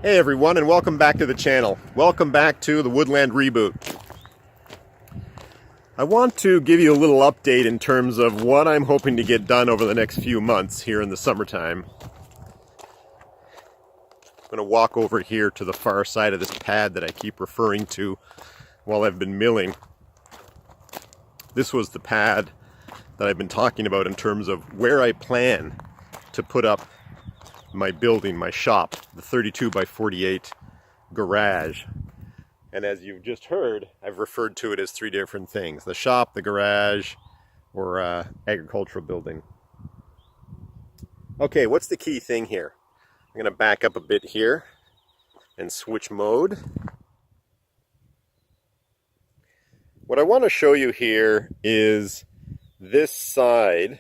Hey everyone, and welcome back to the channel. Welcome back to the Woodland Reboot. I want to give you a little update in terms of what I'm hoping to get done over the next few months here in the summertime. I'm going to walk over here to the far side of this pad that I keep referring to while I've been milling. This was the pad that I've been talking about in terms of where I plan to put up my building, my shop, the 32 by 48 garage. And as you've just heard, I've referred to it as three different things: the shop, the garage, or agricultural building. Okay, what's the key thing here? I'm going to back up a bit here and switch mode. What I want to show you here is this side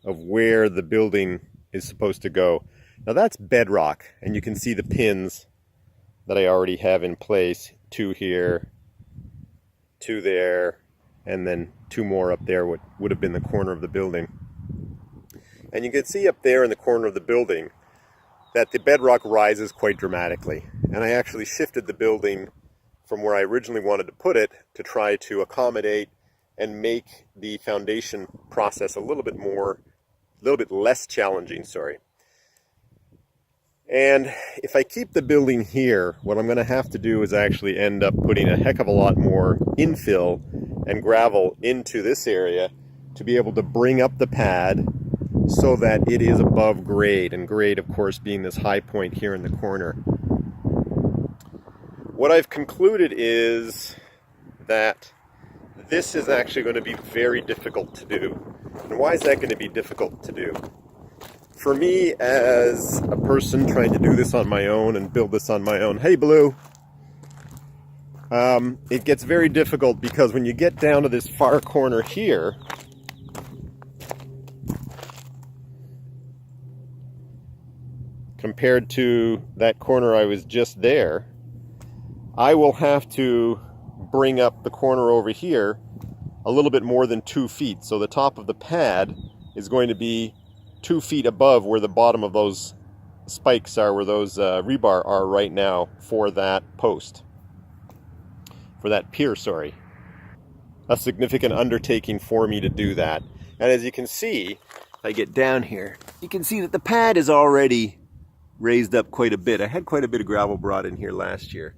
of where the building is supposed to go. Now that's bedrock, and you can see the pins that I already have in place. Two here, two there, and then two more up there, what would have been the corner of the building. And you can see up there in the corner of the building that the bedrock rises quite dramatically. And I actually shifted the building from where I originally wanted to put it to try to accommodate and make the foundation process a little bit less challenging, And if I keep the building here, what I'm going to have to do is actually end up putting a heck of a lot more infill and gravel into this area to be able to bring up the pad so that it is above grade, and grade, of course, being this high point here in the corner. What I've concluded is that this is actually going to be very difficult to do. And why is that going to be difficult to do? For me, as a person trying to do this on my own and build this on my own, hey Blue, it gets very difficult because when you get down to this far corner here, compared to that corner I was just there, I will have to bring up the corner over here a little bit more than 2 feet. So the top of the pad is going to be 2 feet above where the bottom of those spikes are, where those rebar are right now for that post, for that pier, sorry. A significant undertaking for me to do that. And as you can see, if I get down here, you can see that the pad is already raised up quite a bit. I had quite a bit of gravel brought in here last year.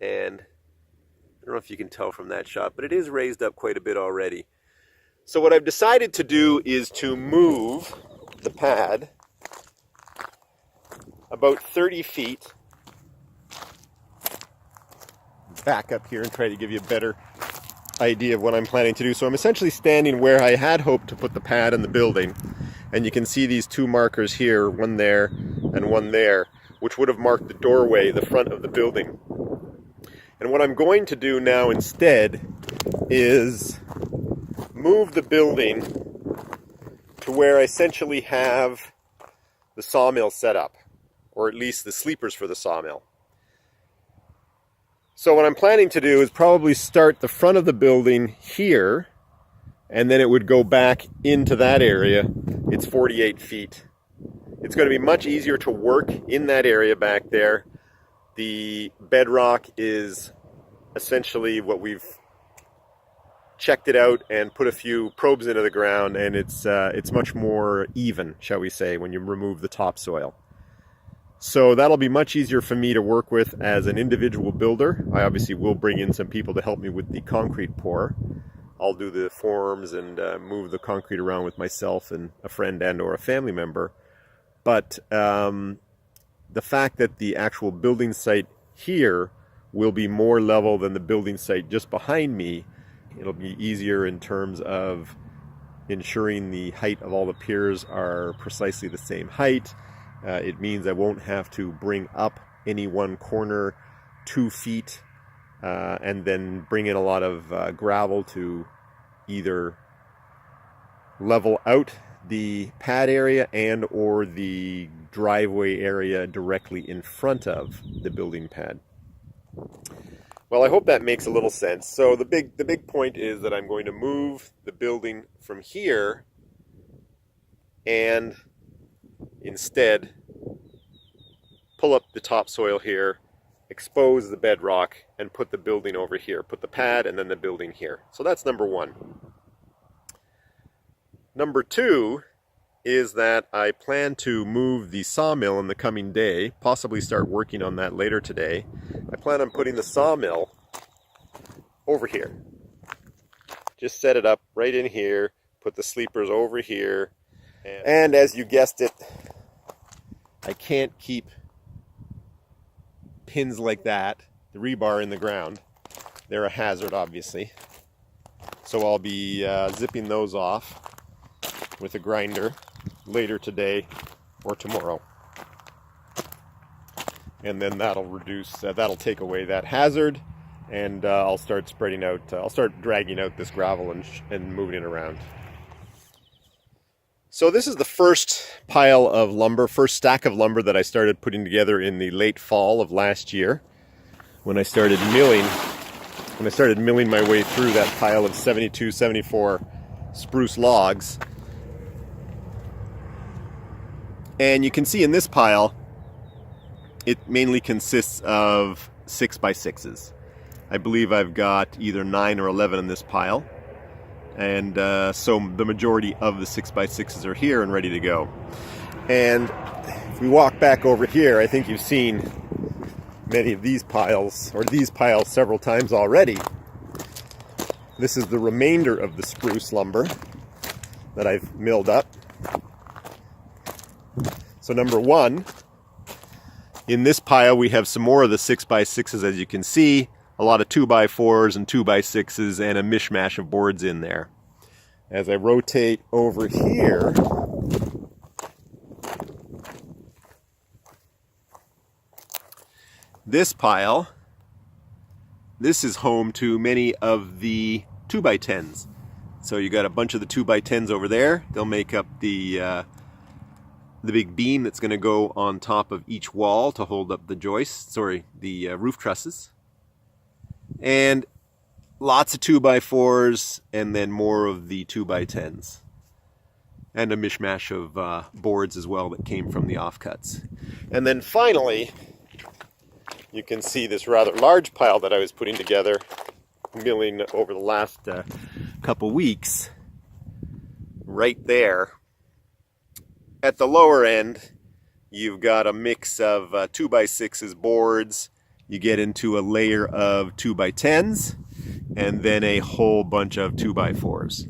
And I don't know if you can tell from that shot, but it is raised up quite a bit already. So what I've decided to do is to move the pad about 30 feet back up here and try to give you a better idea of what I'm planning to do. So I'm essentially standing where I had hoped to put the pad in the building. And you can see these two markers here, one there and one there, which would have marked the doorway, the front of the building. And what I'm going to do now instead is move the building to where I essentially have the sawmill set up, or at least the sleepers for the sawmill. So what I'm planning to do is probably start the front of the building here, and then it would go back into that area. It's 48 feet. It's going to be much easier to work in that area back there. The bedrock is essentially what we've checked it out and put a few probes into the ground, and it's much more even, shall we say, when you remove the topsoil. So that'll be much easier for me to work with as an individual builder. I obviously will bring in some people to help me with the concrete pour. I'll do the forms and move the concrete around with myself and a friend and or a family member. But the fact that the actual building site here will be more level than the building site just behind me, it'll be easier in terms of ensuring the height of all the piers are precisely the same height. It means I won't have to bring up any one corner 2 feet and then bring in a lot of gravel to either level out the pad area and or the driveway area directly in front of the building pad. Well, I hope that makes a little sense. So the big point is that I'm going to move the building from here and instead pull up the topsoil here, expose the bedrock, and put the building over here. Put the pad and then the building here. So that's number one. Number two is that I plan to move the sawmill in the coming day, possibly start working on that later today. I plan on putting the sawmill over here. Just set it up right in here, put the sleepers over here, and as you guessed it, I can't keep pins like that, the rebar in the ground. They're a hazard, obviously. So I'll be zipping those off with a grinder later today or tomorrow. And then that'll reduce, that'll take away that hazard, and I'll start spreading out, I'll start dragging out this gravel and moving it around. So this is the first pile of lumber, first stack of lumber that I started putting together in the late fall of last year when I started milling my way through that pile of 72, 74 spruce logs. And you can see in this pile, it mainly consists of 6x6s. I believe I've got either 9 or 11 in this pile. And so the majority of the 6x6s are here and ready to go. And if we walk back over here, I think you've seen many of these piles, or these piles several times already. This is the remainder of the spruce lumber that I've milled up. So number one, in this pile we have some more of the 6x6s, as you can see. A lot of 2x4s and 2x6s and a mishmash of boards in there. As I rotate over here, this pile, this is home to many of the 2x10s. So you got a bunch of the 2x10s over there. They'll make up the big beam that's going to go on top of each wall to hold up the joists, the roof trusses. And lots of 2x4s, and then more of the 2x10s. And a mishmash of boards as well that came from the offcuts. And then finally, you can see this rather large pile that I was putting together, milling over the last couple weeks. Right there. At the lower end, you've got a mix of 2x6s boards. You get into a layer of 2x10s, and then a whole bunch of 2x4s.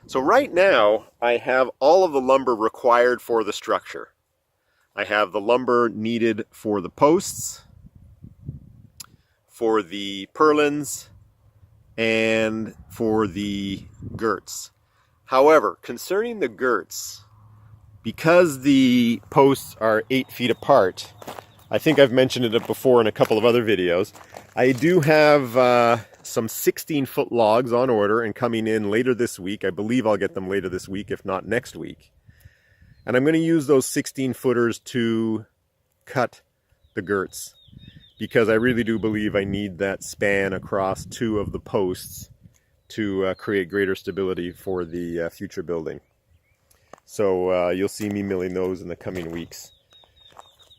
So right now, I have all of the lumber required for the structure. I have the lumber needed for the posts, for the purlins, and for the girts. However, concerning the girts, because the posts are 8 feet apart, I think I've mentioned it before in a couple of other videos, I do have some 16-foot logs on order and coming in later this week. I believe I'll get them later this week, if not next week. And I'm going to use those 16-footers to cut the girts, because I really do believe I need that span across 2 of the posts to create greater stability for the future building. So you'll see me milling those in the coming weeks.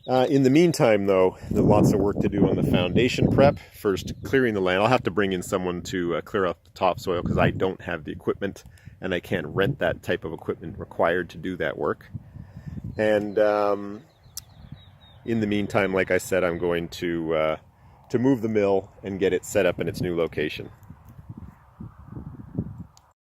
In the meantime, though, there's lots of work to do on the foundation prep. First, clearing the land. I'll have to bring in someone to clear up the topsoil because I don't have the equipment, and I can't rent that type of equipment required to do that work. And in the meantime, like I said, I'm going to move the mill and get it set up in its new location.